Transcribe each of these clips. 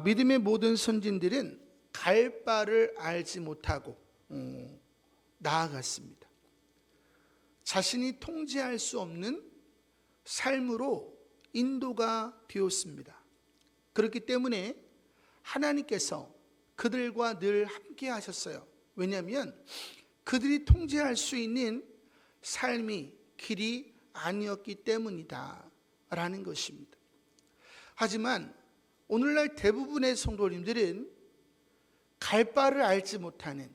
믿음의 모든 선진들은 갈 바를 알지 못하고 나아갔습니다. 자신이 통제할 수 없는 삶으로 인도가 되었습니다. 그렇기 때문에 하나님께서 그들과 늘 함께 하셨어요. 왜냐하면 그들이 통제할 수 있는 삶이 길이 아니었기 때문이다 라는 것입니다. 하지만 오늘날 대부분의 성도님들은 갈 바를 알지 못하는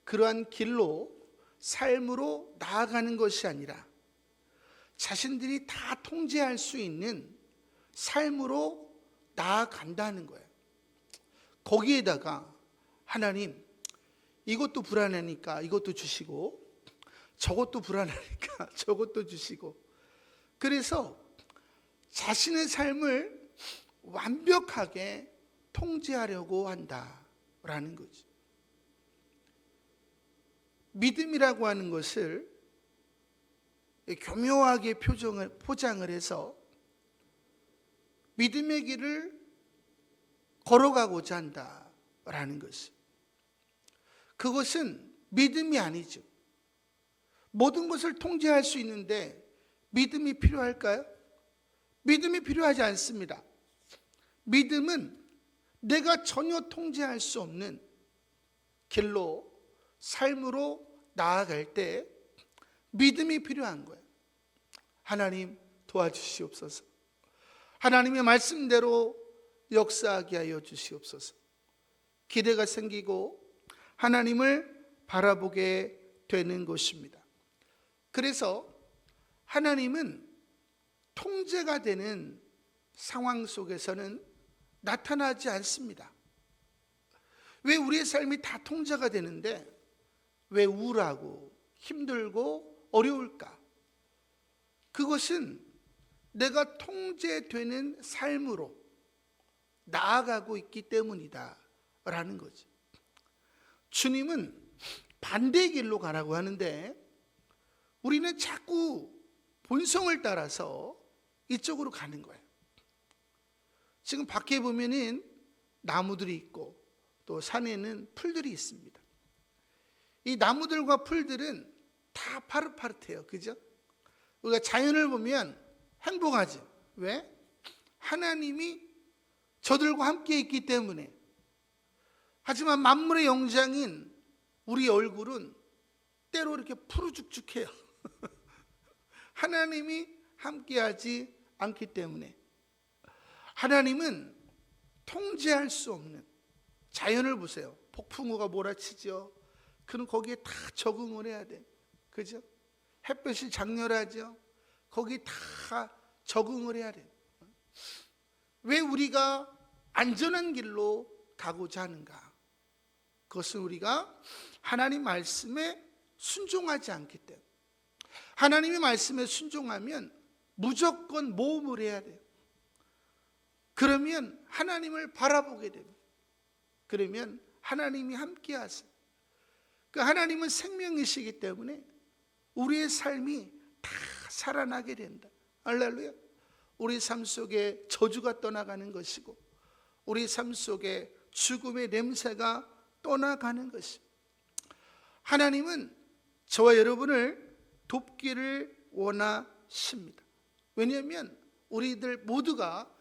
그러한 길로 삶으로 나아가는 것이 아니라 자신들이 다 통제할 수 있는 삶으로 나아간다는 거예요. 거기에다가 하나님, 이것도 불안하니까 이것도 주시고 저것도 불안하니까 저것도 주시고, 그래서 자신의 삶을 완벽하게 통제하려고 한다라는 거죠. 믿음이라고 하는 것을 교묘하게 포장을 해서 믿음의 길을 걸어가고자 한다라는 것이, 그것은 믿음이 아니죠. 모든 것을 통제할 수 있는데 믿음이 필요할까요? 믿음이 필요하지 않습니다. 믿음은 내가 전혀 통제할 수 없는 길로, 삶으로 나아갈 때 믿음이 필요한 거예요. 하나님 도와주시옵소서. 하나님의 말씀대로 역사하게 하여 주시옵소서. 기대가 생기고 하나님을 바라보게 되는 것입니다. 그래서 하나님은 통제가 되는 상황 속에서는 나타나지 않습니다. 왜 우리의 삶이 다 통제가 되는데 왜 우울하고 힘들고 어려울까? 그것은 내가 통제되는 삶으로 나아가고 있기 때문이다 라는 거죠. 주님은 반대의 길로 가라고 하는데 우리는 자꾸 본성을 따라서 이쪽으로 가는 거예요. 지금 밖에 보면은 나무들이 있고 또 산에는 풀들이 있습니다. 이 나무들과 풀들은 다 파릇파릇해요. 그죠? 우리가 자연을 보면 행복하죠. 왜? 하나님이 저들과 함께 있기 때문에. 하지만 만물의 영장인 우리 얼굴은 때로 이렇게 푸르죽죽해요. 하나님이 함께하지 않기 때문에. 하나님은 통제할 수 없는 자연을 보세요. 폭풍우가 몰아치죠. 그럼 거기에 다 적응을 해야 돼. 그죠? 햇볕이 장렬하죠. 거기 다 적응을 해야 돼. 왜 우리가 안전한 길로 가고자 하는가? 그것은 우리가 하나님 말씀에 순종하지 않기 때문에. 하나님의 말씀에 순종하면 무조건 모험을 해야 돼요. 그러면 하나님을 바라보게 됩니다. 그러면 하나님이 함께 하세요. 그 하나님은 생명이시기 때문에 우리의 삶이 다 살아나게 된다. 할렐루야. 우리 삶 속에 저주가 떠나가는 것이고 우리 삶 속에 죽음의 냄새가 떠나가는 것입니다. 하나님은 저와 여러분을 돕기를 원하십니다. 왜냐하면 우리들 모두가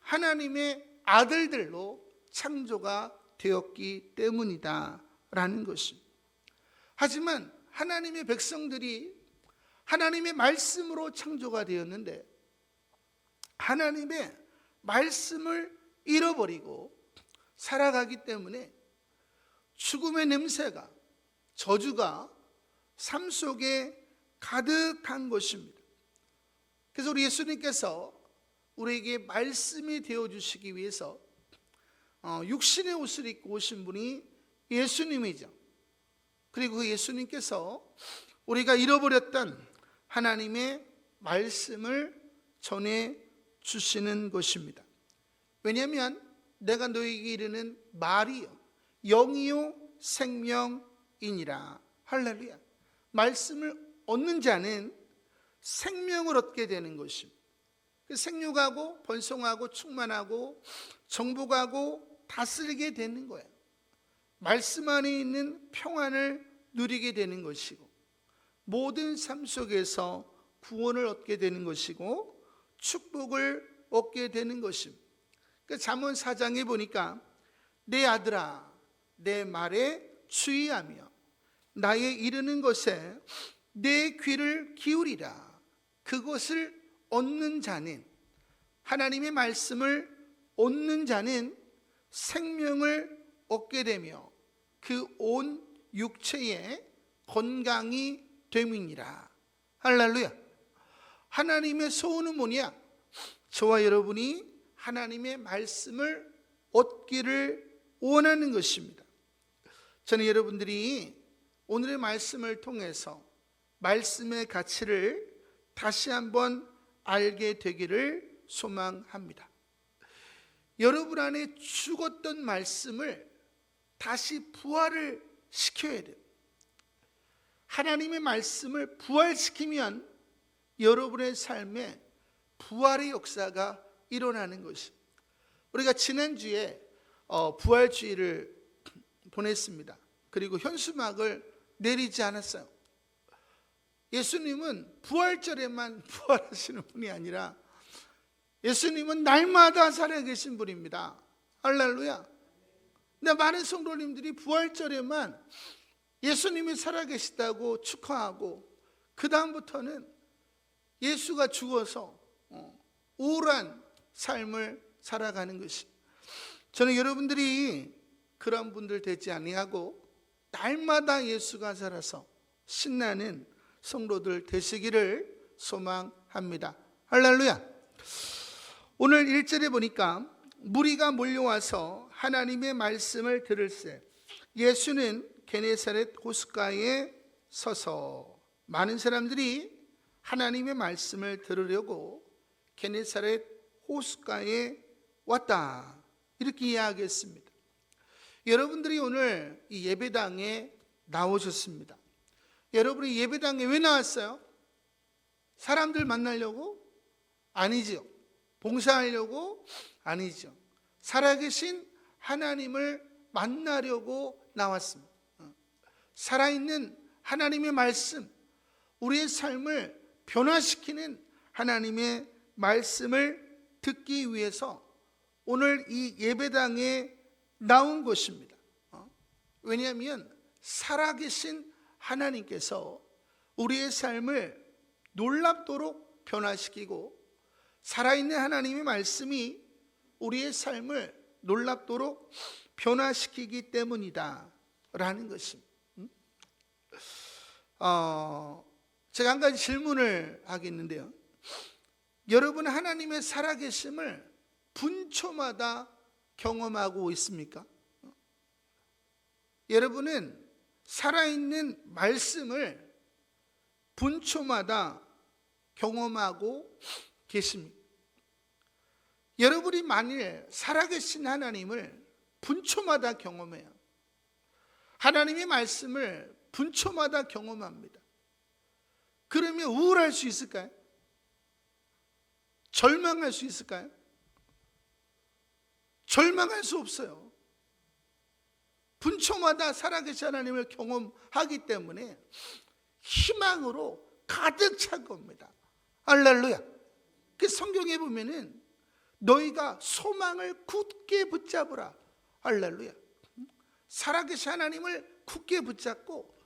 하나님의 아들들로 창조가 되었기 때문이다 라는 것입니다. 하지만 하나님의 백성들이 하나님의 말씀으로 창조가 되었는데 하나님의 말씀을 잃어버리고 살아가기 때문에 죽음의 냄새가, 저주가 삶 속에 가득한 것입니다. 그래서 우리 예수님께서 우리에게 말씀이 되어주시기 위해서 육신의 옷을 입고 오신 분이 예수님이죠. 그리고 그 예수님께서 우리가 잃어버렸던 하나님의 말씀을 전해 주시는 것입니다. 왜냐하면 내가 너에게 이르는 말이요 영이요 생명이니라. 할렐루야. 말씀을 얻는 자는 생명을 얻게 되는 것입니다. 생육하고 번성하고 충만하고 정복하고 다스리게 되는 거예요. 말씀 안에 있는 평안을 누리게 되는 것이고, 모든 삶 속에서 구원을 얻게 되는 것이고 축복을 얻게 되는 것입니다. 잠언 4장에 보니까 내 아들아 내 말에 주의하며 나의 이르는 것에 내 귀를 기울이라. 그것을 얻는 자는, 하나님의 말씀을 얻는 자는 생명을 얻게 되며 그 온 육체에 건강이 됨이니라. 할렐루야. 하나님의 소원은 뭐냐? 저와 여러분이 하나님의 말씀을 얻기를 원하는 것입니다. 저는 여러분들이 오늘의 말씀을 통해서 말씀의 가치를 다시 한번 알게 되기를 소망합니다. 여러분 안에 죽었던 말씀을 다시 부활을 시켜야 돼요. 하나님의 말씀을 부활시키면 여러분의 삶에 부활의 역사가 일어나는 것입니다. 우리가 지난주에 부활주의를 보냈습니다. 그리고 현수막을 내리지 않았어요. 예수님은 부활절에만 부활하시는 분이 아니라 예수님은 날마다 살아계신 분입니다. 할렐루야. 근데 많은 성도님들이 부활절에만 예수님이 살아계시다고 축하하고 그 다음부터는 예수가 죽어서 우울한 삶을 살아가는 것이, 저는 여러분들이 그런 분들 되지 아니하고 날마다 예수가 살아서 신나는 성도들 되시기를 소망합니다. 할렐루야. 오늘 1절에 보니까 무리가 몰려와서 하나님의 말씀을 들을새 예수는 게네사렛 호숫가에 서서, 많은 사람들이 하나님의 말씀을 들으려고 게네사렛 호숫가에 왔다, 이렇게 이야기했습니다. 여러분들이 오늘 이 예배당에 나오셨습니다. 여러분이 예배당에 왜 나왔어요? 사람들 만나려고? 아니죠. 봉사하려고? 아니죠. 살아계신 하나님을 만나려고 나왔습니다. 살아있는 하나님의 말씀, 우리의 삶을 변화시키는 하나님의 말씀을 듣기 위해서 오늘 이 예배당에 나온 것입니다. 왜냐하면 살아계신 하나님께서 우리의 삶을 놀랍도록 변화시키고, 살아있는 하나님의 말씀이 우리의 삶을 놀랍도록 변화시키기 때문이다 라는 것입니다. 제가 한 가지 질문을 하겠는데요, 여러분 하나님의 살아계심을 분초마다 경험하고 있습니까? 여러분은 살아있는 말씀을 분초마다 경험하고 계십니까? 여러분이 만일 살아계신 하나님을 분초마다 경험해요, 하나님의 말씀을 분초마다 경험합니다. 그러면 우울할 수 있을까요? 절망할 수 있을까요? 절망할 수 없어요. 분초마다 살아계신 하나님을 경험하기 때문에 희망으로 가득 찬 겁니다. 할렐루야. 그 성경에 보면은 너희가 소망을 굳게 붙잡으라. 할렐루야. 살아계신 하나님을 굳게 붙잡고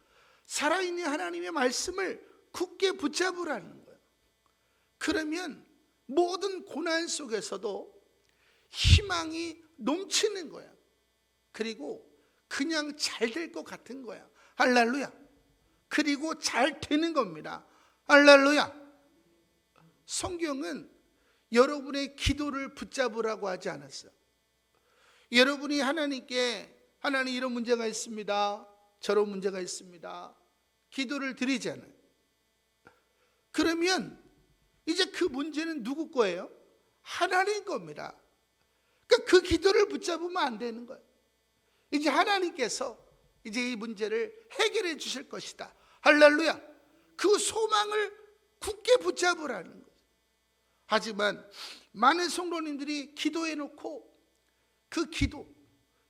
살아있는 하나님의 말씀을 굳게 붙잡으라는 거예요. 그러면 모든 고난 속에서도 희망이 넘치는 거야. 그리고 그냥 잘 될 것 같은 거야. 할렐루야. 그리고 잘 되는 겁니다. 할렐루야. 성경은 여러분의 기도를 붙잡으라고 하지 않았어요. 여러분이 하나님께 하나님 이런 문제가 있습니다, 저런 문제가 있습니다, 기도를 드리잖아요. 그러면 이제 그 문제는 누구 거예요? 하나님 겁니다. 그러니까 그 기도를 붙잡으면 안 되는 거예요. 이제 하나님께서 이제 이 문제를 해결해 주실 것이다. 할렐루야. 그 소망을 굳게 붙잡으라는 거예요. 하지만 많은 성도님들이 기도해 놓고 그 기도,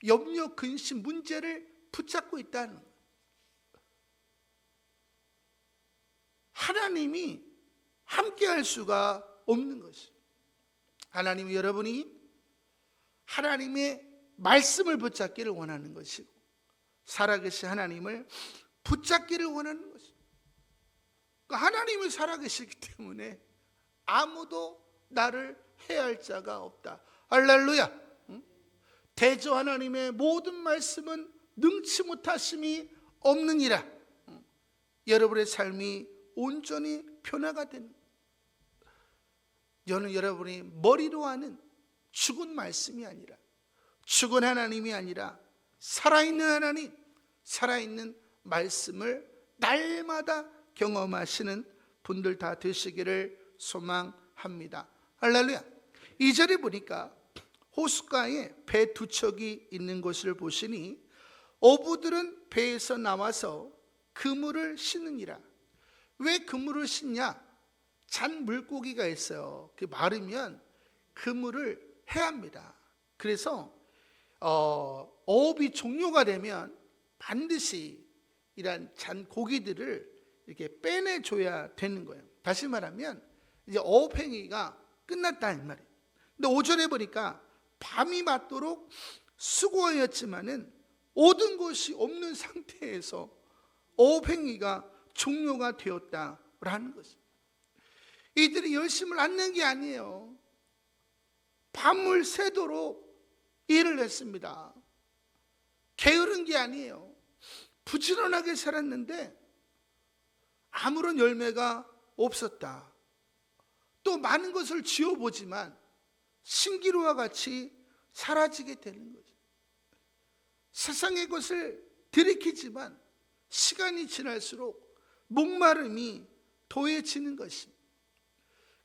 염려, 근심, 문제를 붙잡고 있다는 거예요. 하나님이 함께할 수가 없는 것이에요. 하나님은 여러분이 하나님의 말씀을 붙잡기를 원하는 것이고 살아계신 하나님을 붙잡기를 원하는 것이에요. 그러니까 하나님이 살아계시기 때문에 아무도 나를 해할 자가 없다. 할렐루야. 대저 하나님의 모든 말씀은 능치 못하심이 없느니라. 여러분의 삶이 온전히 변화가 되는, 저는 여러분이 머리로 하는 죽은 말씀이 아니라, 죽은 하나님이 아니라 살아있는 하나님, 살아있는 말씀을 날마다 경험하시는 분들 다 되시기를 소망합니다. 할렐루야. 2절에 보니까 호숫가에 배 두 척이 있는 것을 보시니 어부들은 배에서 나와서 그물을 싣느니라. 왜 그물을 싣냐? 잔 물고기가 있어요. 그 마르면 그물을 해야 합니다. 그래서 어업이 종료가 되면 반드시 이런 잔 고기들을 이렇게 빼내줘야 되는 거예요. 다시 말하면 이제 어업 행위가 끝났다 이 말이에요. 근데 5절에 보니까 밤이 맞도록 수고하였지만은 모든 것이 없는 상태에서 어업 행위가 종료가 되었다라는 것입니다. 이들이 열심을 안 낸 게 아니에요. 밤을 새도록 일을 했습니다. 게으른 게 아니에요. 부지런하게 살았는데 아무런 열매가 없었다. 또 많은 것을 지어보지만 신기루와 같이 사라지게 되는 거죠. 세상의 것을 들이키지만 시간이 지날수록 목마름이 더해지는 것입니다.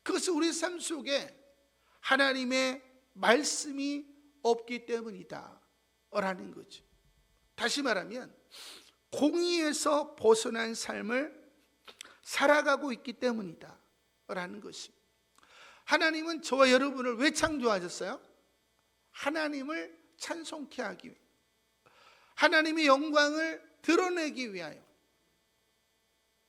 그것은 우리 삶 속에 하나님의 말씀이 없기 때문이다 라는 거죠. 다시 말하면 공의에서 벗어난 삶을 살아가고 있기 때문이다 라는 것입니다. 하나님은 저와 여러분을 왜 창조하셨어요? 하나님을 찬송케 하기 위해, 하나님의 영광을 드러내기 위하여,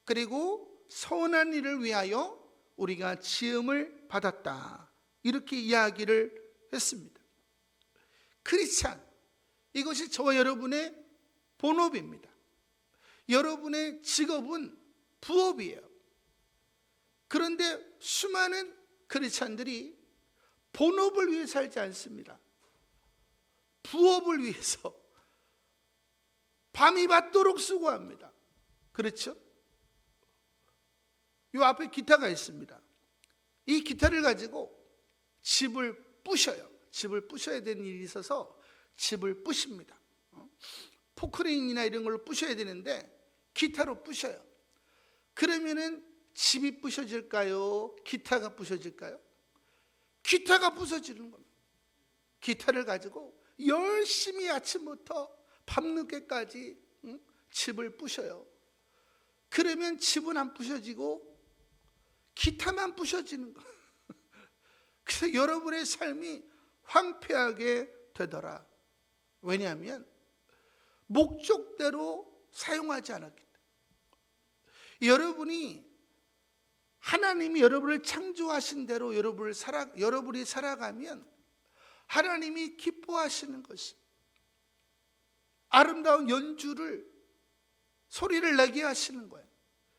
그리고 선한 일을 위하여 우리가 지음을 받았다, 이렇게 이야기를 했습니다. 크리스찬, 이것이 저와 여러분의 본업입니다. 여러분의 직업은 부업이에요. 그런데 수많은 크리스찬들이 본업을 위해 살지 않습니다. 부업을 위해서 밤이 맞도록 수고합니다. 그렇죠? 이 앞에 기타가 있습니다. 이 기타를 가지고 집을 부셔요. 집을 부셔야 되는 일이 있어서 집을 부십니다. 포크레인이나 이런 걸로 부셔야 되는데 기타로 부셔요. 그러면은 집이 부셔질까요? 기타가 부셔질까요? 기타가 부서지는 겁니다. 기타를 가지고 열심히 아침부터 밤늦게까지 집을 부셔요. 그러면 집은 안 부셔지고 기타만 부셔지는 거예요. 그래서 여러분의 삶이 황폐하게 되더라. 왜냐하면 목적대로 사용하지 않았기 때문에. 여러분이 하나님이 여러분을 창조하신 대로 여러분이 살아가면 하나님이 기뻐하시는 것입니다. 아름다운 연주를, 소리를 내게 하시는 거예요.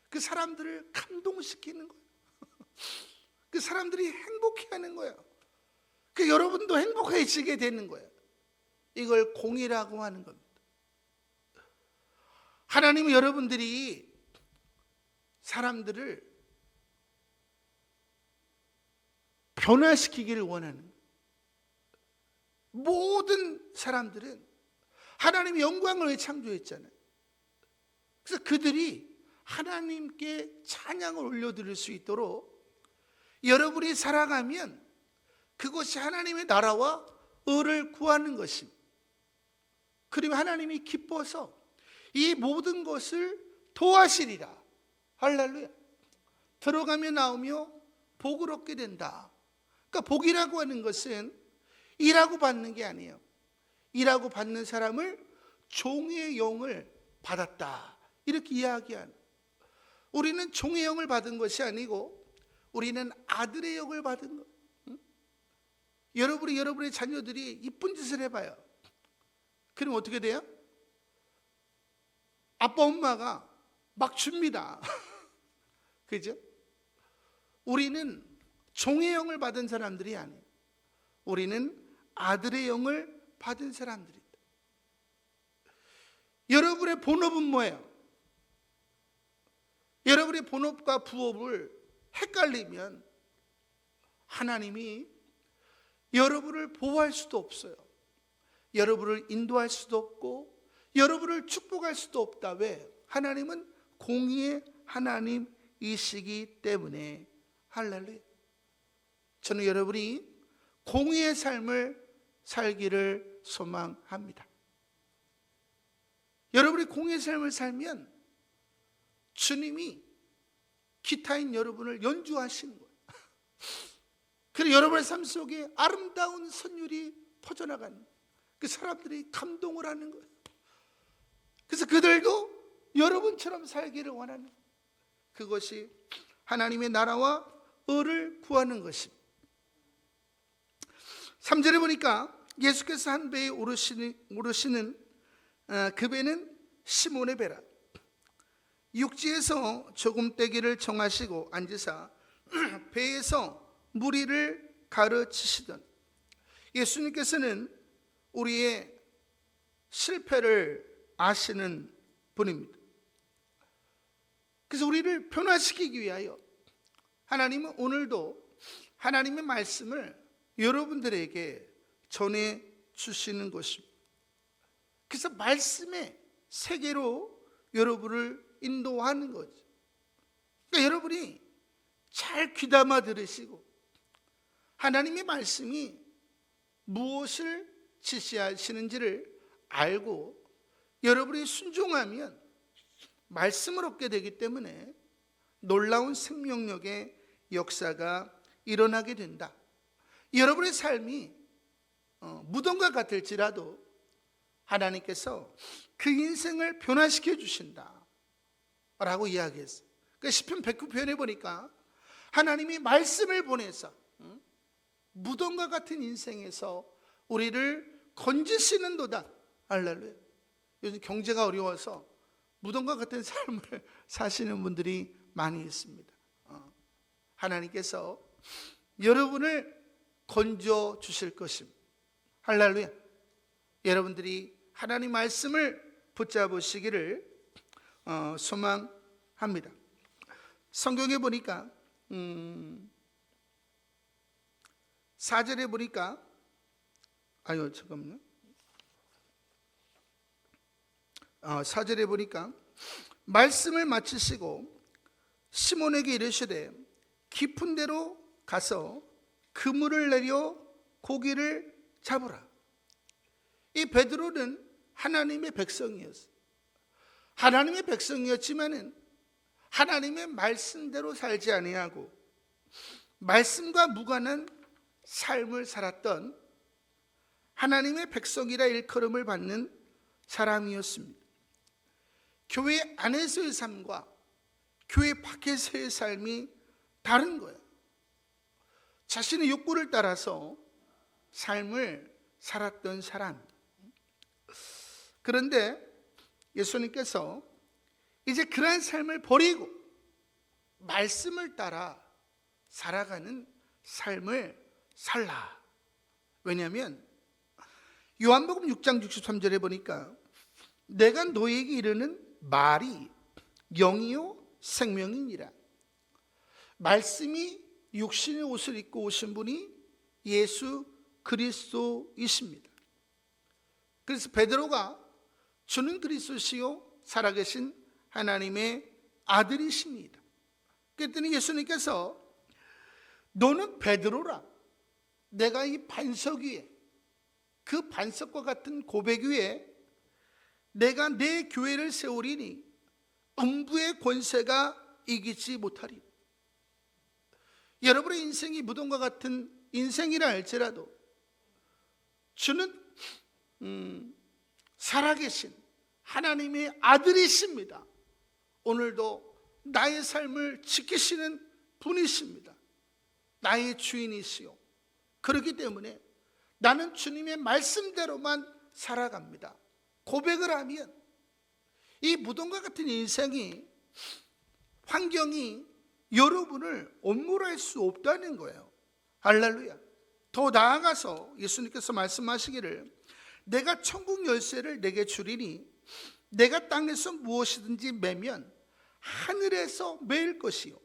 그 사람들을 감동시키는 거예요. 그 사람들이 행복해하는 거예요. 그 여러분도 행복해지게 되는 거예요. 이걸 공의라고 하는 겁니다. 하나님은 여러분들이 사람들을 변화시키기를 원하는 거예요. 모든 사람들은 하나님의 영광을 위해 창조했잖아요. 그래서 그들이 하나님께 찬양을 올려드릴 수 있도록 여러분이 살아가면 그것이 하나님의 나라와 의를 구하는 것입니다. 그리고 하나님이 기뻐서 이 모든 것을 도와시리라. 할렐루야. 들어가며 나오며 복을 얻게 된다 그러니까 복이라고 하는 것은 일하고 받는 게 아니에요. 일하고 받는 사람을 종의 영을 받았다, 이렇게 이야기하는. 우리는 종의 영을 받은 것이 아니고 우리는 아들의 영을 받은 것. 여러분의 자녀들이 이쁜 짓을 해봐요. 그럼 어떻게 돼요? 아빠 엄마가 막 줍니다. 그죠? 우리는 종의 영을 받은 사람들이 아니에요. 우리는 아들의 영을 받은 사람들이다. 여러분의 본업은 뭐예요? 여러분의 본업과 부업을 헷갈리면 하나님이 여러분을 보호할 수도 없어요. 여러분을 인도할 수도 없고 여러분을 축복할 수도 없다. 왜? 하나님은 공의의 하나님이시기 때문에. 할렐루야. 저는 여러분이 공의의 삶을 살기를 소망합니다. 여러분이 공의의 삶을 살면 주님이 기타인 여러분을 연주하시는 거예요. 그리고 여러분의 삶 속에 아름다운 선율이 퍼져나가는, 그 사람들이 감동을 하는 거예요. 그래서 그들도 여러분처럼 살기를 원하는, 그것이 하나님의 나라와 의를 구하는 것입니다. 3절에 보니까 예수께서 한 배에 오르시는 그 배는 시몬의 배라. 육지에서 조금 떼기를 정하시고 앉으사 배에서 무리를 가르치시던. 예수님께서는 우리의 실패를 아시는 분입니다. 그래서 우리를 변화시키기 위하여 하나님은 오늘도 하나님의 말씀을 여러분들에게 전해 주시는 것입니다. 그래서 말씀의 세계로 여러분을 인도하는 거죠. 그러니까 여러분이 잘 귀담아 들으시고 하나님의 말씀이 무엇을 지시하시는지를 알고 여러분이 순종하면 말씀을 얻게 되기 때문에 놀라운 생명력의 역사가 일어나게 된다. 여러분의 삶이 무덤과 같을지라도 하나님께서 그 인생을 변화시켜 주신다 라고 이야기했어요. 그러니까 시편 109편에 보니까 하나님이 말씀을 보내서 무덤과 같은 인생에서 우리를 건지시는도다. 할렐루야. 요즘 경제가 어려워서 무덤과 같은 삶을 사시는 분들이 많이 있습니다. 하나님께서 여러분을 건져 주실 것입니다. 할렐루야. 여러분들이 하나님 말씀을 붙잡으시기를 소망합니다. 성경에 보니까 4절에 보니까 잠깐만요. 4절에 보니까 말씀을 마치시고 시몬에게 이르시되 깊은 데로 가서 그물을 내려 고기를 잡으라. 이 베드로는 하나님의 백성이었어요. 하나님의 백성이었지만은 하나님의 말씀대로 살지 아니하고 말씀과 무관한 삶을 살았던 하나님의 백성이라 일컬음을 받는 사람이었습니다. 교회 안에서의 삶과 교회 밖에서의 삶이 다른 거예요. 자신의 욕구를 따라서 삶을 살았던 사람. 그런데 예수님께서 이제 그러한 삶을 버리고 말씀을 따라 살아가는 삶을 살라. 왜냐하면 요한복음 6장 63절에 보니까 내가 너에게 이르는 말이 영이요 생명이니라. 말씀이 육신의 옷을 입고 오신 분이 예수 그리스도이십니다. 그래서 베드로가 주는 그리스도시요 살아계신 하나님의 아들이십니다. 그랬더니 예수님께서 너는 베드로라. 내가 이 반석 위에, 그 반석과 같은 고백 위에 내가 내 교회를 세우리니 음부의 권세가 이기지 못하리. 여러분의 인생이 무덤과 같은 인생이라 할지라도 주는 살아계신 하나님의 아들이십니다. 오늘도 나의 삶을 지키시는 분이십니다. 나의 주인이시요. 그렇기 때문에 나는 주님의 말씀대로만 살아갑니다. 고백을 하면 이 무덤과 같은 인생이, 환경이 여러분을 엄물할 수 없다는 거예요. 할렐루야. 더 나아가서 예수님께서 말씀하시기를 내가 천국 열쇠를 내게 주리니 내가 땅에서 무엇이든지 매면 하늘에서 매일 것이요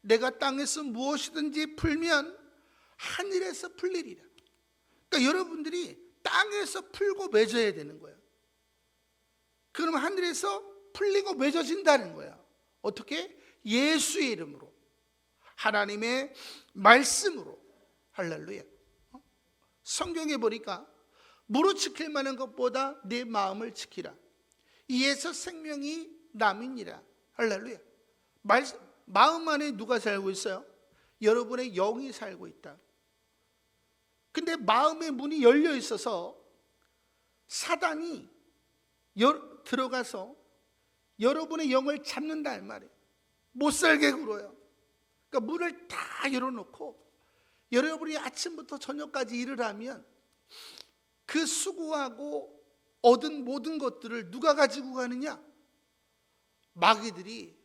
내가 땅에서 무엇이든지 풀면 하늘에서 풀리리라. 그러니까 여러분들이 땅에서 풀고 맺어야 되는 거예요. 그럼 하늘에서 풀리고 맺어진다는 거예요. 어떻게? 예수의 이름으로, 하나님의 말씀으로. 할렐루야. 성경에 보니까 무릇 지킬 만한 것보다 내 마음을 지키라. 이에서 생명이 남이니라. 할렐루야. 마음 안에 누가 살고 있어요? 여러분의 영이 살고 있다. 근데 마음의 문이 열려 있어서 사단이 들어가서 여러분의 영을 잡는다 이 말이에요. 못 살게 굴어요. 그러니까 문을 다 열어놓고 여러분이 아침부터 저녁까지 일을 하면 그 수고하고 얻은 모든 것들을 누가 가지고 가느냐? 마귀들이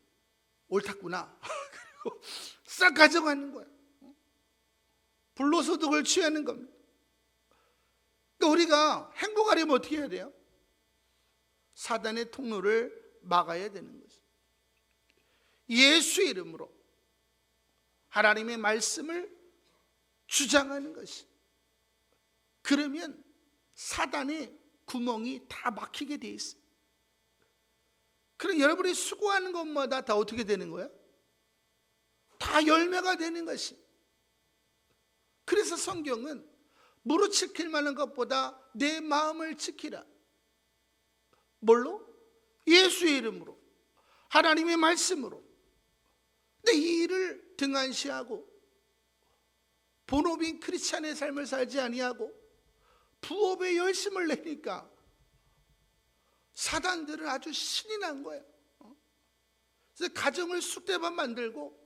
옳았구나. 그리고 싹 가져가는 거야. 불로소득을 취하는 겁니다. 그러니까 우리가 행복하려면 어떻게 해야 돼요? 사단의 통로를 막아야 되는 거죠. 예수의 이름으로 하나님의 말씀을 주장하는 것이. 그러면 사단의 구멍이 다 막히게 돼 있어요. 그럼 여러분이 수고하는 것마다 다 어떻게 되는 거예요? 다 열매가 되는 것이. 그래서 성경은 무릇 지킬 만한 것보다 내 마음을 지키라. 뭘로? 예수의 이름으로, 하나님의 말씀으로. 근데 이 일을 등한시하고 본업인 크리스찬의 삶을 살지 아니하고 부업에 열심을 내니까 사단들은 아주 신이 난 거예요. 그래서 가정을 쑥대밭 만들고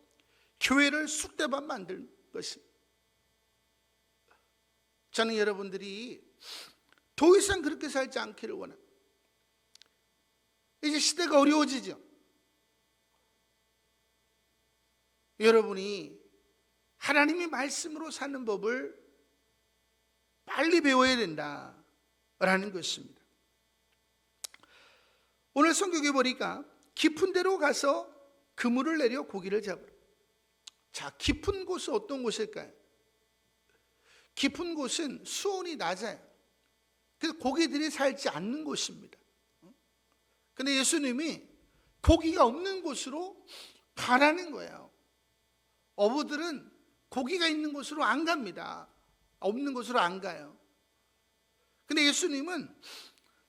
교회를 쑥대밭 만든 것이. 저는 여러분들이 더 이상 그렇게 살지 않기를 원합니다. 이제 시대가 어려워지죠. 여러분이 하나님의 말씀으로 사는 법을 빨리 배워야 된다라는 것입니다. 오늘 성경에 보니까 깊은 데로 가서 그물을 내려 고기를 잡으라. 자, 깊은 곳은 어떤 곳일까요? 깊은 곳은 수온이 낮아요. 그래서 고기들이 살지 않는 곳입니다. 근데 예수님이 고기가 없는 곳으로 가라는 거예요. 어부들은 고기가 있는 곳으로 안 갑니다. 없는 곳으로 안 가요. 근데 예수님은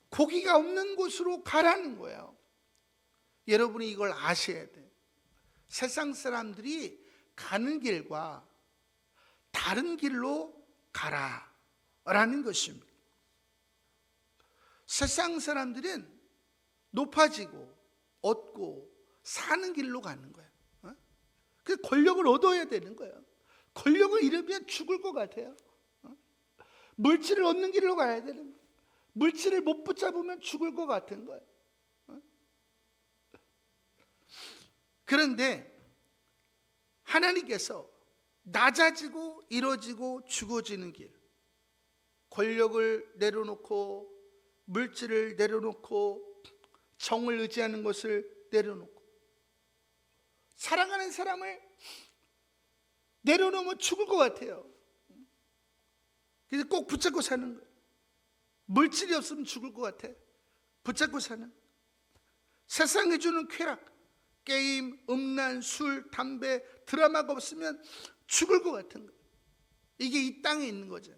고기가 없는 곳으로 가라는 거예요. 여러분이 이걸 아셔야 돼요. 세상 사람들이 가는 길과 다른 길로 가라라는 것입니다. 세상 사람들은 높아지고 얻고 사는 길로 가는 거예요. 그 권력을 얻어야 되는 거예요. 권력을 잃으면 죽을 것 같아요. 물질을 얻는 길로 가야 되는 거예요. 물질을 못 붙잡으면 죽을 것 같은 거예요. 그런데 하나님께서 낮아지고 이뤄지고 죽어지는 길, 권력을 내려놓고 물질을 내려놓고 정을 의지하는 것을 내려놓고 사랑하는 사람을 내려놓으면 죽을 것 같아요. 그래서 꼭 붙잡고 사는 거예요. 물질이 없으면 죽을 것 같아. 붙잡고 사는. 세상이 주는 쾌락, 게임, 음란, 술, 담배, 드라마가 없으면 죽을 것 같은 거예요. 이게 이 땅에 있는 거죠.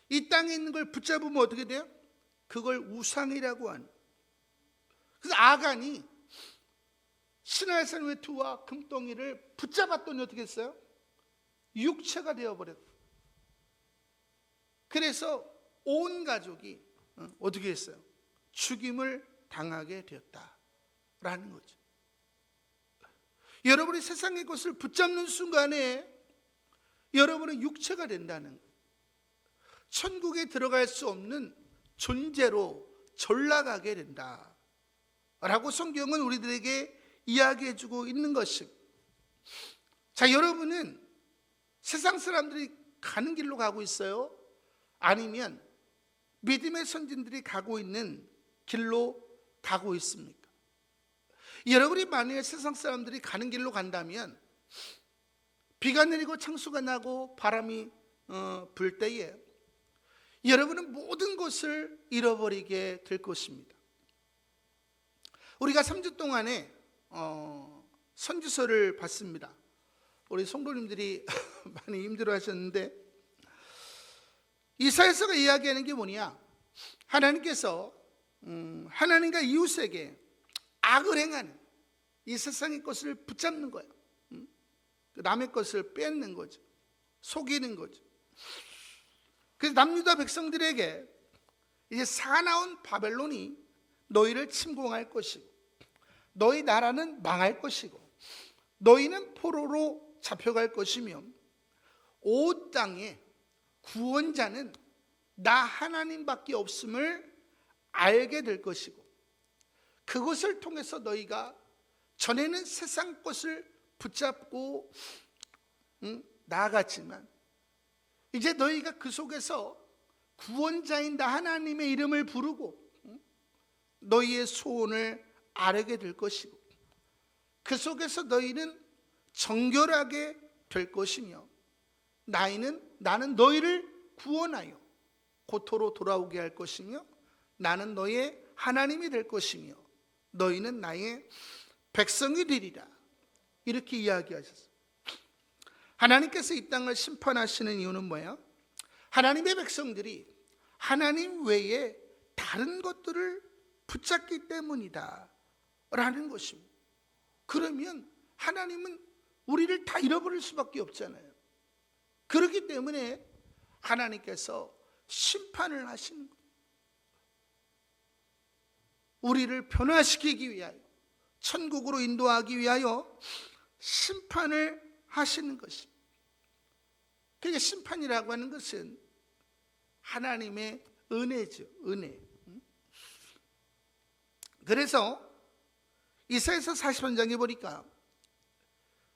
이 땅에 있는 걸 붙잡으면 어떻게 돼요? 그걸 우상이라고 하는. 그래서 아간이 신화의 외투와 금덩이를 붙잡았더니 어떻게 했어요? 육체가 되어버렸어요. 그래서 온 가족이 어떻게 했어요? 죽임을 당하게 되었다라는 거죠. 여러분이 세상의 것을 붙잡는 순간에 여러분은 육체가 된다는 거예요. 천국에 들어갈 수 없는 존재로 전락하게 된다라고 성경은 우리들에게 이야기해주고 있는 것입니다. 자, 여러분은 세상 사람들이 가는 길로 가고 있어요? 아니면 믿음의 선진들이 가고 있는 길로 가고 있습니까? 여러분이 만약에 세상 사람들이 가는 길로 간다면 비가 내리고 창수가 나고 바람이 불 때에 여러분은 모든 것을 잃어버리게 될 것입니다. 우리가 3주 동안에 선지서를 봤습니다. 우리 성도님들이 많이 힘들어하셨는데 이사야서가 이야기하는 게 뭐냐? 하나님께서 하나님과 이웃에게 악을 행하는 이 세상의 것을 붙잡는 거예요. 남의 것을 뺏는 거죠. 속이는 거죠. 그래서 남유다 백성들에게 이제 사나운 바벨론이 너희를 침공할 것이고 너희 나라는 망할 것이고 너희는 포로로 잡혀갈 것이며 온 땅에 구원자는 나 하나님밖에 없음을 알게 될 것이고 그것을 통해서 너희가 전에는 세상 것을 붙잡고 나아갔지만 이제 너희가 그 속에서 구원자인 나 하나님의 이름을 부르고 너희의 소원을 아뢰게 될 것이고 그 속에서 너희는 정결하게 될 것이며 나는 너희를 구원하여 고토로 돌아오게 할 것이며 나는 너의 하나님이 될 것이며 너희는 나의 백성이 되리라. 이렇게 이야기하셨어요. 하나님께서 이 땅을 심판하시는 이유는 뭐예요? 하나님의 백성들이 하나님 외에 다른 것들을 붙잡기 때문이다 라는 것입니다. 그러면 하나님은 우리를 다 잃어버릴 수밖에 없잖아요. 그렇기 때문에 하나님께서 심판을 하시는 거예요. 우리를 변화시키기 위하여 천국으로 인도하기 위하여 심판을 하시는 것입니다. 그러니까 심판이라고 하는 것은 하나님의 은혜죠. 은혜. 그래서 이사야서 40장에 보니까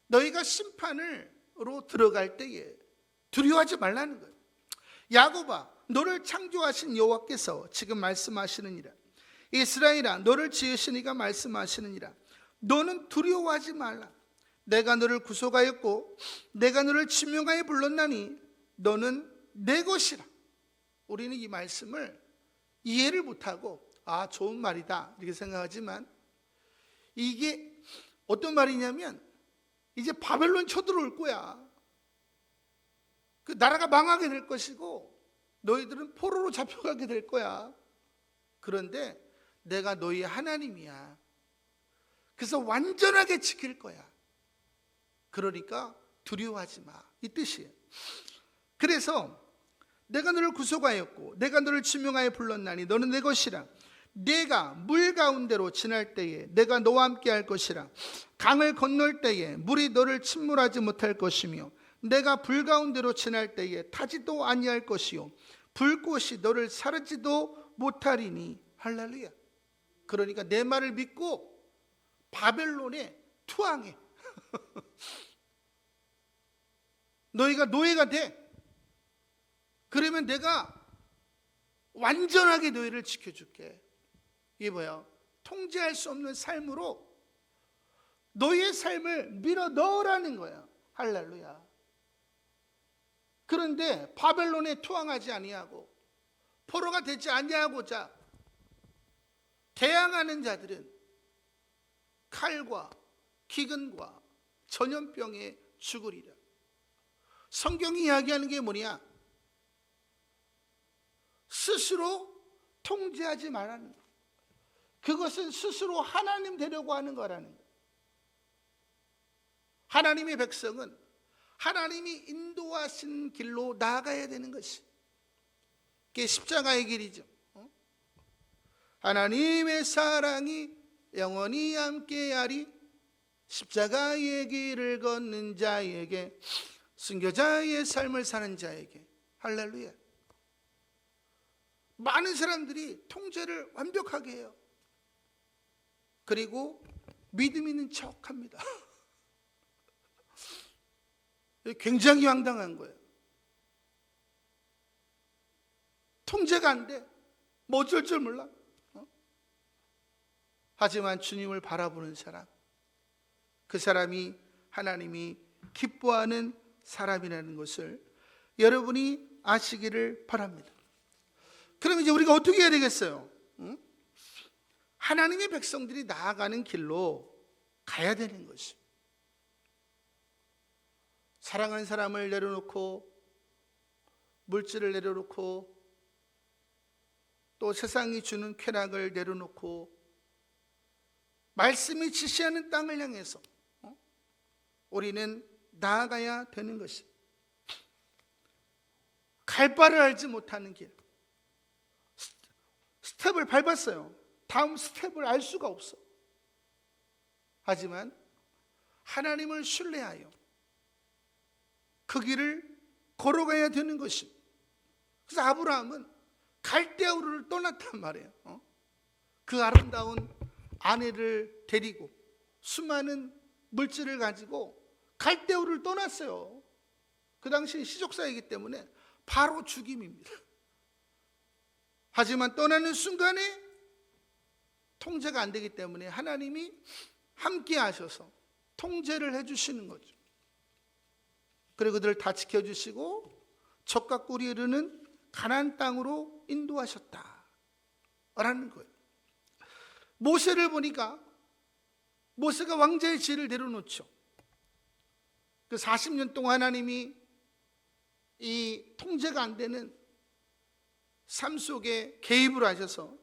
너희가 심판으로 들어갈 때에 두려워하지 말라는 거예요. 야곱아 너를 창조하신 여호와께서 지금 말씀하시느니라. 이스라엘아 너를 지으신 이가 말씀하시느니라. 너는 두려워하지 말라. 내가 너를 구속하였고 내가 너를 지명하여 불렀나니 너는 내 것이라. 우리는 이 말씀을 이해를 못하고 좋은 말이다 이렇게 생각하지만 이게 어떤 말이냐면 이제 바벨론 쳐들어올 거야. 그 나라가 망하게 될 것이고 너희들은 포로로 잡혀가게 될 거야. 그런데 내가 너희의 하나님이야. 그래서 완전하게 지킬 거야. 그러니까 두려워하지 마. 이 뜻이에요. 그래서 내가 너를 구속하였고 내가 너를 지명하여 불렀나니 너는 내 것이라. 내가 물 가운데로 지날 때에 내가 너와 함께 할 것이라. 강을 건널 때에 물이 너를 침몰하지 못할 것이며 내가 불 가운데로 지날 때에 타지도 아니할 것이요 불꽃이 너를 사르지도 못하리니. 할렐루야. 그러니까 내 말을 믿고 바벨론에 투항해. 너희가 노예가 돼. 그러면 내가 완전하게 너희를 지켜줄게. 이게 뭐야? 통제할 수 없는 삶으로 너희의 삶을 밀어 넣으라는 거야. 할렐루야. 그런데 바벨론에 투항하지 아니하고 포로가 되지 아니하고자 대항하는 자들은 칼과 기근과 전염병에 죽으리라. 성경이 이야기하는 게 뭐냐? 스스로 통제하지 말라는 거. 그것은 스스로 하나님 되려고 하는 거라는 거. 하나님의 백성은 하나님이 인도하신 길로 나아가야 되는 것이. 그게 십자가의 길이죠. 하나님의 사랑이 영원히 함께하리. 십자가의 길을 걷는 자에게, 순교자의 삶을 사는 자에게. 할렐루야. 많은 사람들이 통제를 완벽하게 해요. 그리고 믿음 있는 척합니다. 굉장히 황당한 거예요. 통제가 안 돼. 뭐 어쩔 줄 몰라. 하지만 주님을 바라보는 사람, 그 사람이 하나님이 기뻐하는 사람이라는 것을 여러분이 아시기를 바랍니다. 그럼 이제 우리가 어떻게 해야 되겠어요? 하나님의 백성들이 나아가는 길로 가야 되는 것이, 사랑하는 사람을 내려놓고, 물질을 내려놓고, 또 세상이 주는 쾌락을 내려놓고, 말씀이 지시하는 땅을 향해서 우리는 나아가야 되는 것이, 갈 바를 알지 못하는 길. 스텝을 밟았어요. 다음 스텝을 알 수가 없어. 하지만 하나님을 신뢰하여 그 길을 걸어가야 되는 것입니다. 그래서 아브라함은 갈대아우르를 떠났단 말이에요. 그 아름다운 아내를 데리고 수많은 물질을 가지고 갈대아우르를 떠났어요. 그 당시 시족사이기 때문에 바로 죽임입니다. 하지만 떠나는 순간에 통제가 안 되기 때문에 하나님이 함께 하셔서 통제를 해주시는 거죠. 그리고 그들을 다 지켜주시고 적과 꿀이 흐르는 가나안 땅으로 인도하셨다라는 거예요. 모세를 보니까 모세가 왕자의 지위를 내려놓죠. 그 40년 동안 하나님이 이 통제가 안 되는 삶 속에 개입을 하셔서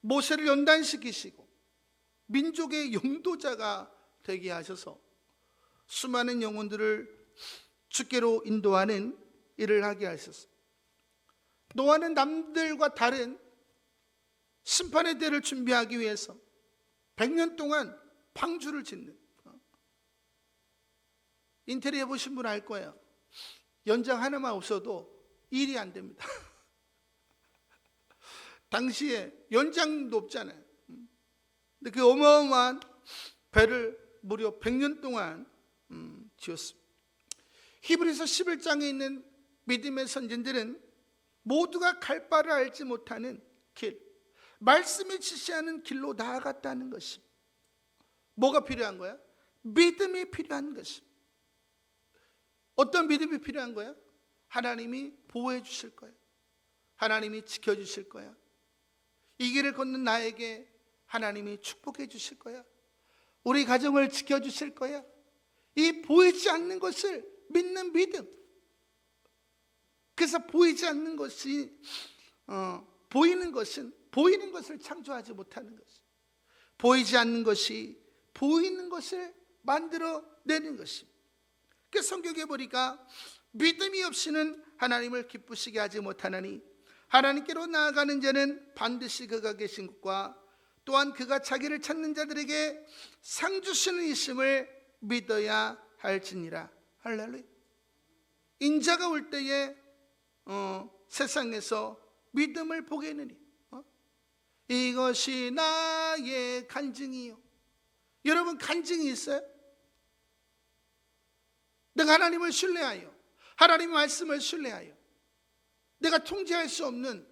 모세를 연단시키시고 민족의 용도자가 되게 하셔서 수많은 영혼들을 주께로 인도하는 일을 하게 하셨어요. 노아는 남들과 다른 심판의 때를 준비하기 위해서 100년 동안 방주를 짓는, 인테리어 해보신 분 알 거예요. 연장 하나만 없어도 일이 안 됩니다. 당시에 연장도 없잖아요. 근데 그 어마어마한 배를 무려 100년 동안 지었습니다. 히브리서 11장에 있는 믿음의 선진들은 모두가 갈 바를 알지 못하는 길, 말씀이 지시하는 길로 나아갔다는 것입니다. 뭐가 필요한 거야? 믿음이 필요한 것입니다. 어떤 믿음이 필요한 거야? 하나님이 보호해 주실 거야. 하나님이 지켜주실 거야. 이 길을 걷는 나에게 하나님이 축복해 주실 거야. 우리 가정을 지켜주실 거야. 이 보이지 않는 것을 믿는 믿음. 그래서 보이지 않는 것이 보이는 것은 보이는 것을 창조하지 못하는 것. 보이지 않는 것이 보이는 것을 만들어내는 것입니다. 그래서 성경에 보니까 믿음이 없이는 하나님을 기쁘시게 하지 못하나니 하나님께로 나아가는 자는 반드시 그가 계신 것과 또한 그가 자기를 찾는 자들에게 상 주시는 이심을 믿어야 할지니라. 할렐루야. 인자가 올 때에 세상에서 믿음을 보겠느니 이것이 나의 간증이요. 여러분 간증이 있어요? 내가 하나님을 신뢰하여 하나님의 말씀을 신뢰하여 내가 통제할 수 없는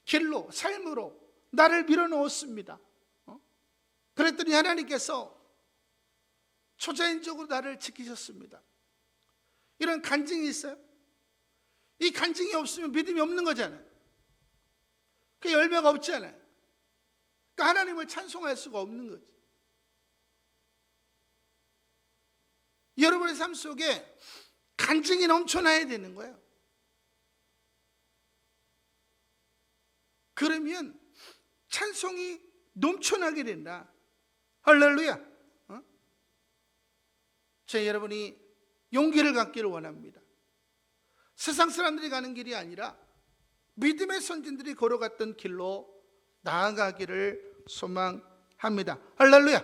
길로 삶으로 나를 밀어넣었습니다. 그랬더니 하나님께서 초자연적으로 나를 지키셨습니다. 이런 간증이 있어요? 이 간증이 없으면 믿음이 없는 거잖아요. 그 열매가 없잖아요. 그러니까 하나님을 찬송할 수가 없는 거지. 여러분의 삶 속에 간증이 넘쳐나야 되는 거예요. 그러면 찬송이 넘쳐나게 된다. 할렐루야. 저 여러분이 용기를 갖기를 원합니다. 세상 사람들이 가는 길이 아니라 믿음의 선진들이 걸어갔던 길로 나아가기를 소망합니다. 할렐루야.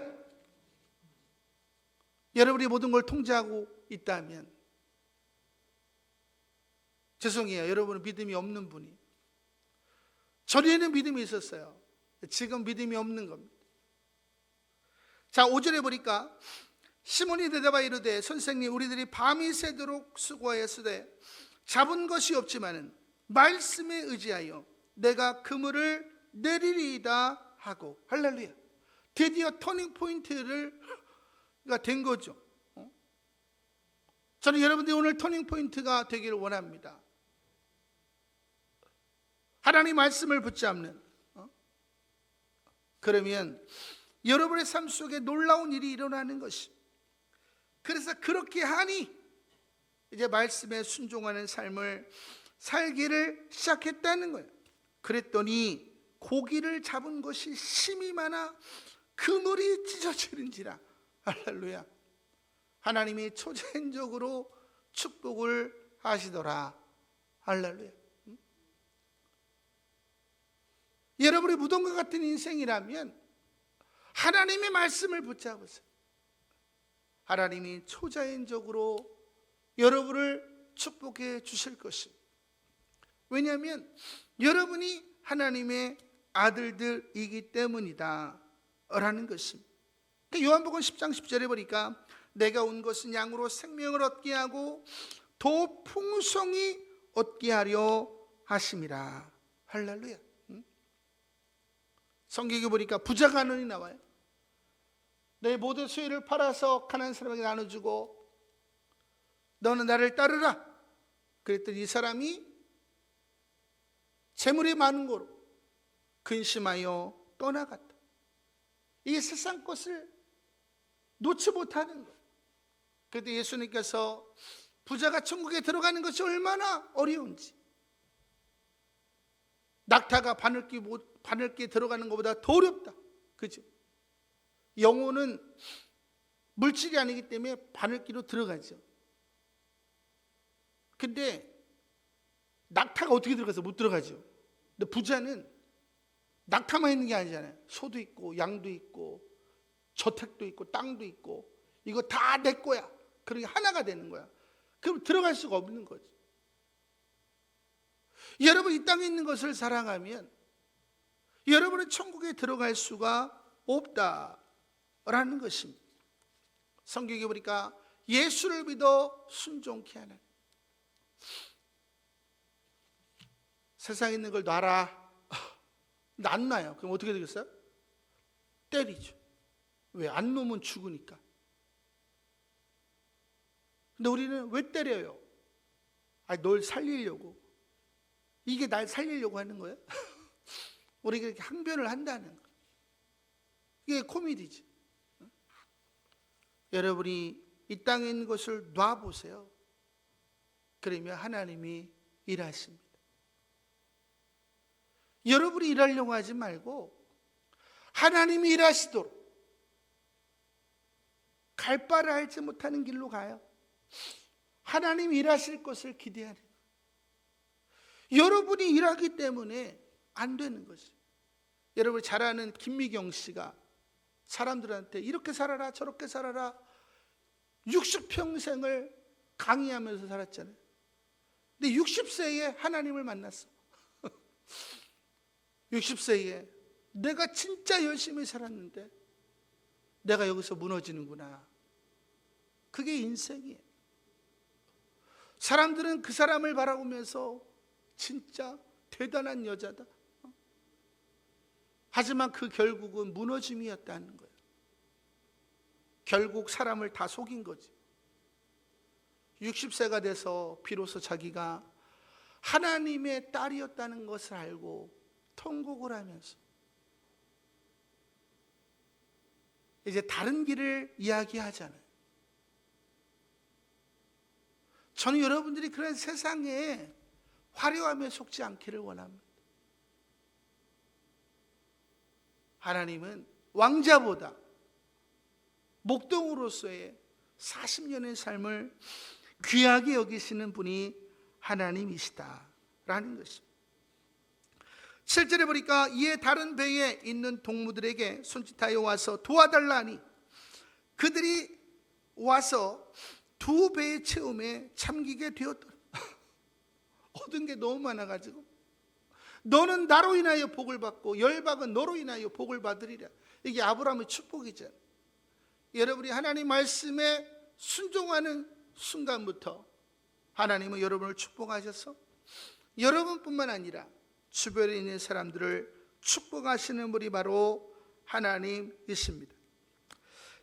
여러분이 모든 걸 통제하고 있다면, 죄송해요, 여러분은 믿음이 없는 분이. 전에는 믿음이 있었어요. 지금 믿음이 없는 겁니다. 자, 5절에 보니까 시몬이 대답하여 이르되 선생님, 우리들이 밤이 새도록 수고하였으되 잡은 것이 없지만은 말씀에 의지하여 내가 그물을 내리리이다 하고. 할렐루야. 드디어 터닝 포인트가 된 거죠. 저는 여러분들이 오늘 터닝 포인트가 되기를 원합니다. 하나님 말씀을 붙잡는, 그러면 여러분의 삶 속에 놀라운 일이 일어나는 것이, 그래서 그렇게 하니 이제 말씀에 순종하는 삶을 살기를 시작했다는 거예요. 그랬더니 고기를 잡은 것이 심이 많아 그물이 찢어지는지라. 할렐루야. 하나님이 초자연적으로 축복을 하시더라. 할렐루야. 여러분이 무덤과 같은 인생이라면 하나님의 말씀을 붙잡으세요. 하나님이 초자연적으로 여러분을 축복해 주실 것입니다. 왜냐하면 여러분이 하나님의 아들들이기 때문이다 라는 것입니다. 요한복음 10장 10절에 보니까 내가 온 것은 양으로 생명을 얻게 하고 더 풍성히 얻게 하려 하심이라. 할렐루야. 성경에 보니까 부자 간원이 나와요. 내 모든 소유를 팔아서 가난한 사람에게 나눠주고 너는 나를 따르라. 그랬더니 이 사람이 재물이 많은 거로 근심하여 떠나갔다. 이 세상 것을 놓지 못하는 거예요. 그때 예수님께서 부자가 천국에 들어가는 것이 얼마나 어려운지, 낙타가 바늘기에 들어가는 것보다 더 어렵다. 그죠? 영혼은 물질이 아니기 때문에 바늘기로 들어가죠. 근데 낙타가 어떻게 들어가서 못 들어가죠. 근데 부자는 낙타만 있는 게 아니잖아요. 소도 있고 양도 있고 저택도 있고 땅도 있고 이거 다 내 거야. 그러니까 하나가 되는 거야. 그럼 들어갈 수가 없는 거지. 여러분 이 땅에 있는 것을 사랑하면 여러분은 천국에 들어갈 수가 없다라는 것입니다. 성경에 보니까 예수를 믿어 순종케 하는, 세상에 있는 걸 놔라. 안 놔요. 그럼 어떻게 되겠어요? 때리죠. 왜? 안 놓으면 죽으니까. 근데 우리는 왜 때려요? 널 살리려고. 이게 날 살리려고 하는 거예요? 우리가 이렇게 항변을 한다는 거. 이게 코미디지. 여러분이 이 땅에 있는 것을 놔보세요. 그러면 하나님이 일하십니다. 여러분이 일하려고 하지 말고 하나님이 일하시도록, 갈 바를 알지 못하는 길로 가요. 하나님이 일하실 것을 기대하는, 여러분이 일하기 때문에 안 되는 거죠. 여러분 잘 아는 김미경 씨가 사람들한테 이렇게 살아라 저렇게 살아라 60평생을 강의하면서 살았잖아요. 근데 60세에 하나님을 만났어. 60세에 내가 진짜 열심히 살았는데 내가 여기서 무너지는구나. 그게 인생이에요. 사람들은 그 사람을 바라보면서 진짜 대단한 여자다. 하지만 그 결국은 무너짐이었다는 거예요. 결국 사람을 다 속인 거지. 60세가 돼서 비로소 자기가 하나님의 딸이었다는 것을 알고 통곡을 하면서 이제 다른 길을 이야기하잖아요. 저는 여러분들이 그런 세상에 화려함에 속지 않기를 원합니다. 하나님은 왕자보다 목동으로서의 40년의 삶을 귀하게 여기시는 분이 하나님이시다라는 것입니다. 7절에 보니까 이에 다른 배에 있는 동무들에게 손짓하여 와서 도와달라니 그들이 와서 두 배의 채움에 참기게 되었더라. 얻은 게 너무 많아가지고 너는 나로 인하여 복을 받고 열방은 너로 인하여 복을 받으리라. 이게 아브라함의 축복이잖아요. 여러분이 하나님 말씀에 순종하는 순간부터 하나님은 여러분을 축복하셔서 여러분뿐만 아니라 주변에 있는 사람들을 축복하시는 분이 바로 하나님이십니다.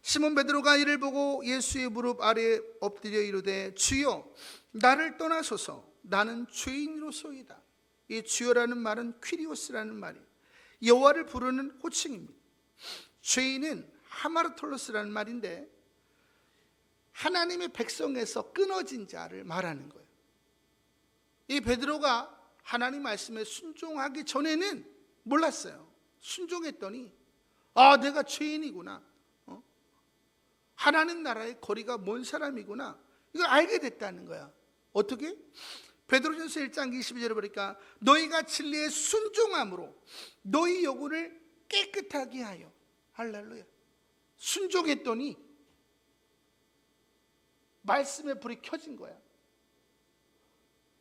시몬 베드로가 이를 보고 예수의 무릎 아래 엎드려 이르되 주여 나를 떠나소서 나는 죄인으로소이다. 이 주여라는 말은 퀴리오스라는 말이에요. 여호와를 부르는 호칭입니다. 죄인은 하마르톨로스라는 말인데 하나님의 백성에서 끊어진 자를 말하는 거예요. 이 베드로가 하나님 말씀에 순종하기 전에는 몰랐어요. 순종했더니 내가 죄인이구나, 하나님 나라의 거리가 먼 사람이구나, 이걸 알게 됐다는 거야. 어떻게? 베드로전서 1장 22절에 보니까 너희가 진리에 순종함으로 너희 영혼을 깨끗하게 하여. 할렐루야. 순종했더니 말씀의 불이 켜진 거야.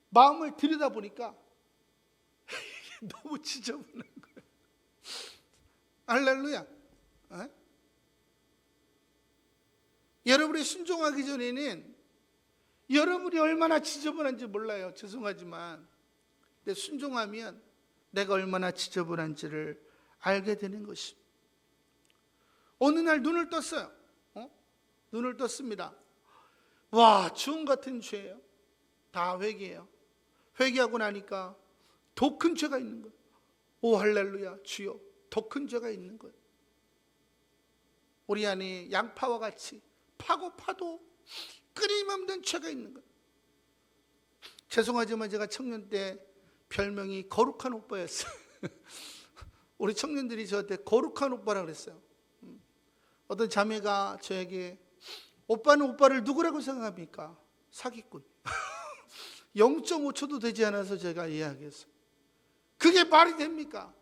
마음을 들여다보니까 너무 지저분한 거야. 할렐루야. 여러분이 순종하기 전에는 여러분이 얼마나 지저분한지 몰라요. 죄송하지만. 근데 순종하면 내가 얼마나 지저분한지를 알게 되는 것입니다. 어느 날 눈을 떴어요. 눈을 떴습니다. 와, 주홍 같은 죄예요. 다 회개해요. 회개하고 나니까 더 큰 죄가 있는 거예요. 오 할렐루야, 주여, 더 큰 죄가 있는 거예요. 우리 안에 양파와 같이 파고 파도 끊임없는 죄가 있는 거예요. 죄송하지만 제가 청년 때 별명이 거룩한 오빠였어요. 우리 청년들이 저한테 거룩한 오빠라고 그랬어요. 어떤 자매가 저에게 오빠는 오빠를 누구라고 생각합니까? 사기꾼. 0.5초도 되지 않아서 제가 이야기했어요. 그게 말이 됩니까?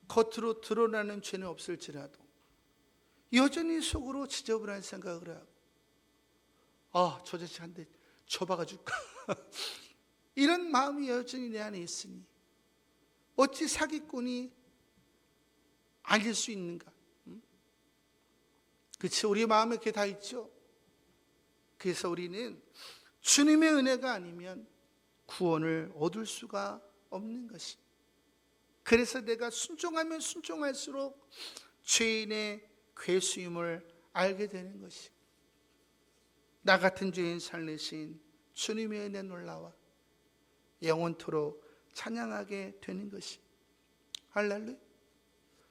겉으로 드러나는 죄는 없을지라도 여전히 속으로 지저분한 생각을 하고 저 자식 한 대 쳐박아 줄까? 이런 마음이 여전히 내 안에 있으니 어찌 사기꾼이 아닐 수 있는가? 그렇지, 우리 마음에 그게 다 있죠. 그래서 우리는 주님의 은혜가 아니면 구원을 얻을 수가 없는 것입니다. 그래서 내가 순종하면 순종할수록 죄인의 괴수임을 알게 되는 것이, 나 같은 죄인 살리신 주님의 은혜 놀라와 영원토록 찬양하게 되는 것이. 할렐루야.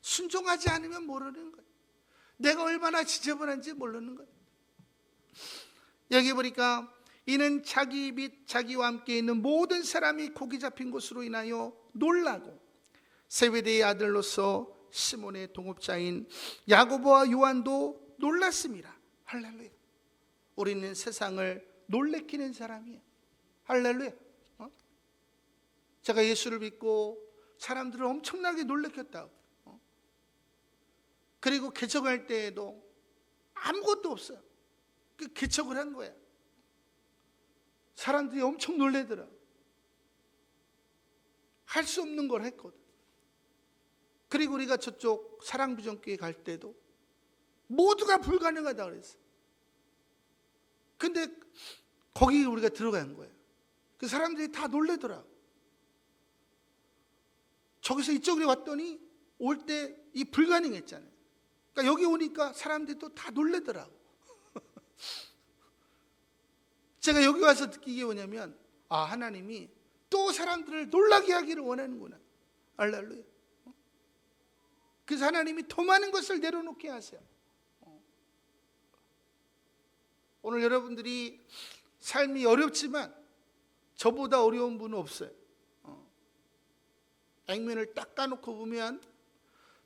순종하지 않으면 모르는 거예요. 내가 얼마나 지저분한지 모르는 거예요. 여기 보니까 이는 자기 및 자기와 함께 있는 모든 사람이 고기 잡힌 것으로 인하여 놀라고 세베대의 아들로서 시몬의 동업자인 야고보와 요한도 놀랐습니다. 할렐루야. 우리는 세상을 놀래키는 사람이에요. 할렐루야. 제가 예수를 믿고 사람들을 엄청나게 놀래켰다고. 그리고 개척할 때에도 아무것도 없어요. 개척을 한 거야. 사람들이 엄청 놀래더라. 할 수 없는 걸 했거든. 그리고 우리가 저쪽 사랑부정교회 갈 때도 모두가 불가능하다 그랬어. 근데 거기 우리가 들어간 거예요. 그 사람들이 다 놀래더라. 저기서 이쪽으로 왔더니 올 때 이 불가능했잖아요. 그러니까 여기 오니까 사람들이 또 다 놀래더라고. 제가 여기 와서 느끼게 게 뭐냐면 하나님이 또 사람들을 놀라게 하기를 원하는구나. 할렐루야. 그래서 하나님이 더 많은 것을 내려놓게 하세요. 오늘 여러분들이 삶이 어렵지만 저보다 어려운 분은 없어요. 액면을 딱 까놓고 보면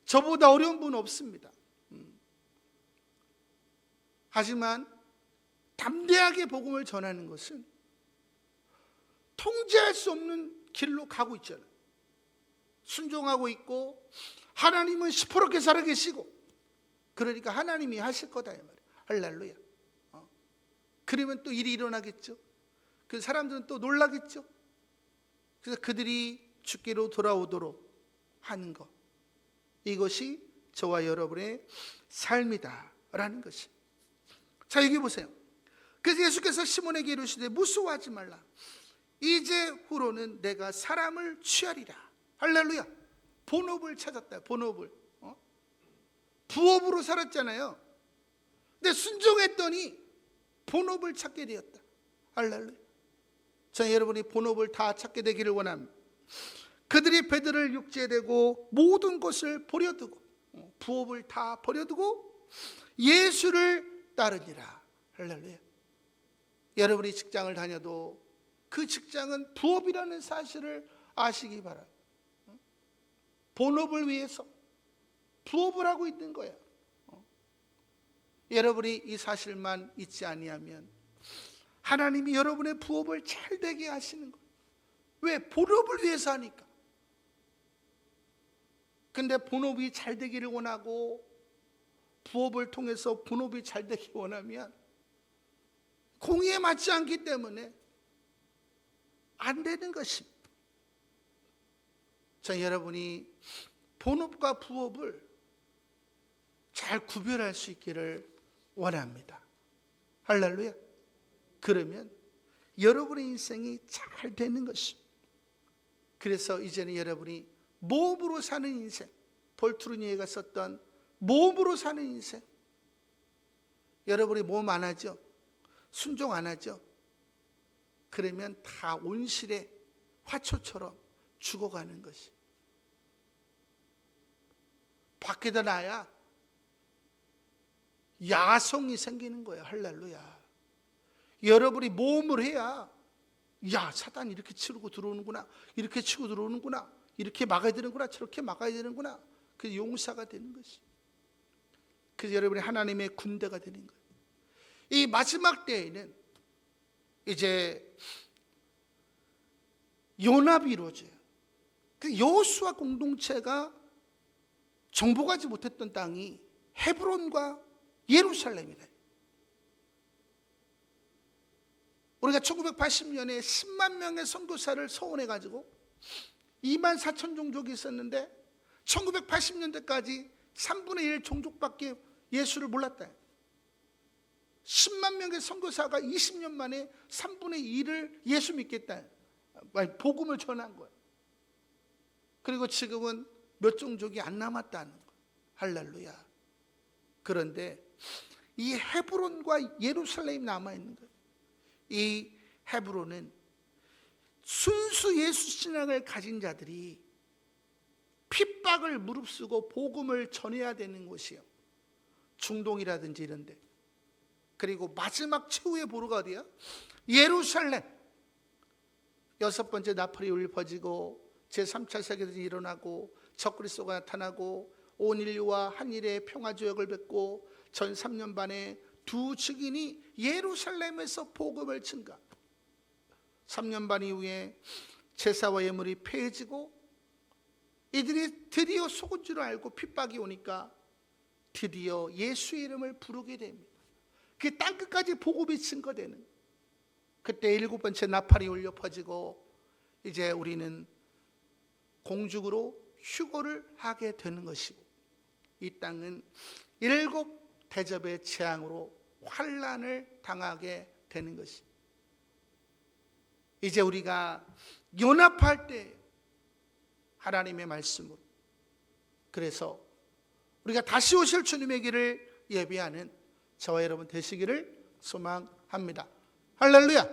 저보다 어려운 분은 없습니다. 하지만 담대하게 복음을 전하는 것은 통제할 수 없는 길로 가고 있잖아요. 순종하고 있고 하나님은 시퍼렇게 살아계시고, 그러니까 하나님이 하실 거다 이 말이에요. 할렐루야. 그러면 또 일이 일어나겠죠. 그 사람들은 또 놀라겠죠. 그래서 그들이 주께로 돌아오도록 하는 것, 이것이 저와 여러분의 삶이다라는 것이. 자, 여기 보세요. 그래서 예수께서 시몬에게 이르시되 무서워하지 말라. 이제 후로는 내가 사람을 취하리라. 할렐루야. 본업을 찾았다. 본업을. 부업으로 살았잖아요. 근데 순종했더니 본업을 찾게 되었다. 할렐루야. 자, 여러분이 본업을 다 찾게 되기를 원합니다. 그들이 배들을 육지에 대고 모든 것을 버려두고, 부업을 다 버려두고 예수를 따르니라. 할렐루야. 여러분이 직장을 다녀도 그 직장은 부업이라는 사실을 아시기 바랍니다. 본업을 위해서 부업을 하고 있는 거야. 여러분이 이 사실만 잊지 아니하면 하나님이 여러분의 부업을 잘 되게 하시는 거예요. 왜? 본업을 위해서 하니까. 근데 본업이 잘 되기를 원하고 부업을 통해서 본업이 잘 되기 원하면 공의에 맞지 않기 때문에 안 되는 것입니다. 자, 여러분이 본업과 부업을 잘 구별할 수 있기를 원합니다. 할렐루야. 그러면 여러분의 인생이 잘 되는 것입니다. 그래서 이제는 여러분이 몸으로 사는 인생, 볼트루니에가 썼던 몸으로 사는 인생, 여러분이 몸 안 하죠? 순종 안 하죠? 그러면 다 온실의 화초처럼 죽어가는 것이. 밖에다 놔야 야성이 생기는 거예요. 할렐루야. 여러분이 모험을 해야, 야, 사단이 이렇게 치고 들어오는구나, 이렇게 치고 들어오는구나, 이렇게 막아야 되는구나, 저렇게 막아야 되는구나. 그 용사가 되는 것이. 그래서 여러분이 하나님의 군대가 되는 거예요. 이 마지막 때에는 이제 연합이 이루어져요. 그 여호수아 공동체가 정복하지 못했던 땅이 헤브론과 예루살렘이래. 우리가 1980년에 10만 명의 선교사를 서원해가지고 2만 4천 종족이 있었는데 1980년대까지 3분의 1 종족밖에 예수를 몰랐다. 10만 명의 선교사가 20년 만에 3분의 1을 예수 믿겠다, 복음을 전한 거예요. 그리고 지금은 몇 종족이 안 남았다는 거예요. 할렐루야. 그런데 이 헤브론과 예루살렘이 남아있는 거예요. 이 헤브론은 순수 예수 신앙을 가진 자들이 핍박을 무릅쓰고 복음을 전해야 되는 곳이에요. 중동이라든지 이런 데. 그리고 마지막 최후의 보루가 어디야? 예루살렘. 6번째 나폴레온이 퍼지고 제3차 세계대전이 일어나고 적그리스도가 나타나고 온 인류와 한일의 평화조약을 맺고 전 3년 반에 두 증인이 예루살렘에서 복음을 증가. 3년 반 이후에 제사와 예물이 폐해지고 이들이 드디어 속은 줄 알고 핍박이 오니까 드디어 예수의 이름을 부르게 됩니다. 그 땅끝까지 복음이 증거되는. 그때 7번째 나팔이 울려 퍼지고 이제 우리는 공중으로 휴거를 하게 되는 것이고, 이 땅은 7 대접의 재앙으로 환난을 당하게 되는 것이. 이제 우리가 연합할 때 하나님의 말씀으로, 그래서 우리가 다시 오실 주님의 길을 예비하는 저와 여러분 되시기를 소망합니다. 할렐루야.